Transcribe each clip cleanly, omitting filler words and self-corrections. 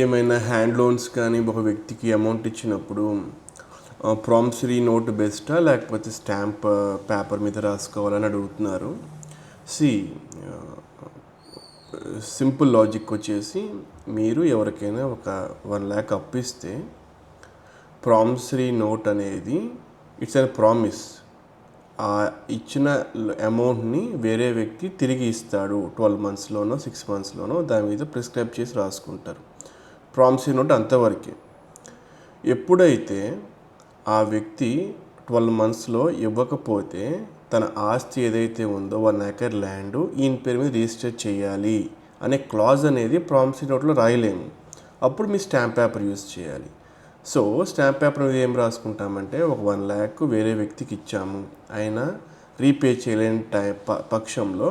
ఏమైనా hand loans కానీ ఒక వ్యక్తికి అమౌంట్ ఇచ్చినప్పుడు ప్రామిసరీ నోట్ బెస్టా లేకపోతే స్టాంప్ పేపర్ మీద రాసుకోవాలని అడుగుతున్నారు. సి సింపుల్ లాజిక్ వచ్చేసి మీరు ఎవరికైనా ఒక 1 lakh అప్పు ఇస్తే ప్రామిసరీ నోట్ అనేది ఇట్స్ అన్ ప్రామిస్. ఆ ఇచ్చిన అమౌంట్ని వేరే వ్యక్తి తిరిగి ఇస్తాడు 12 monthsలోనో 6 monthsలోనో దాని మీద ప్రిస్క్రైబ్ చేసి రాసుకుంటారు. ప్రామిసరీ నోట్ అంతవరకే. ఎప్పుడైతే ఆ వ్యక్తి 12 monthsలో ఇవ్వకపోతే తన ఆస్తి ఏదైతే ఉందో 1 acre ల్యాండ్ ఈయన పేరు మీద రిజిస్టర్ చేయాలి అనే క్లాజ్ అనేది ప్రామిసరీ నోట్లో రాయలేము. అప్పుడు మీ స్టాంప్ పేపర్ యూజ్ చేయాలి. సో స్టాంప్ పేపర్ మీద ఏం రాసుకుంటామంటే ఒక 1 lakh వేరే వ్యక్తికి ఇచ్చాము, ఆయన రీపే చేయలేని పక్షంలో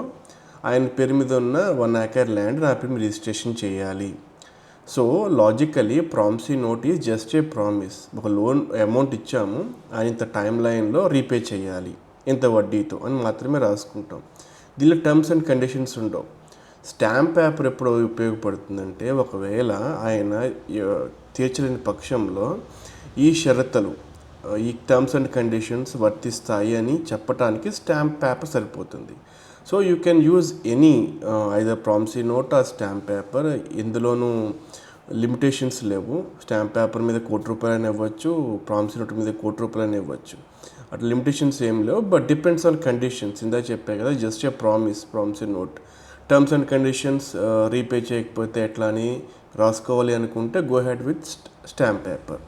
ఆయన పేరు మీద ఉన్న 1 acre ల్యాండ్ నా పేరు మీద రిజిస్ట్రేషన్ చేయాలి. So logically promissory note is just a promise. ఒక లోన్ అమౌంట్ ఇచ్చాము, ఆయన ఇంత టైం లైన్లో రీపే చేయాలి ఇంత వడ్డీతో అని మాత్రమే రాసుకుంటాం. దీనిలో టర్మ్స్ అండ్ కండిషన్స్ ఉండవు. స్టాంప్ పేపర్ ఎప్పుడు ఉపయోగపడుతుందంటే ఒకవేళ ఆయన తీర్చలేని పక్షంలో ఈ షరతులు, ఈ టర్మ్స్ అండ్ కండిషన్స్ వర్తిస్తాయి అని చెప్పడానికి స్టాంప్ పేపర్ సరిపోతుంది. So you can use any either promissory note or stamp paper. ఇందులోనూ లిమిటేషన్స్ లేవు. స్టాంప్ పేపర్ మీద ₹1,00,00,000 ఇవ్వచ్చు, ప్రామిసరీ నోట్ మీద ₹1,00,00,000 ఇవ్వచ్చు. అట్లా లిమిటేషన్స్ ఏం లేవు. But depends on conditions. ఇందా చెప్పే కదా, just a promissory note. Terms and conditions repay చేయకపోతే ఎట్లా అని రాసుకోవాలి అనుకుంటే go head with stamp paper.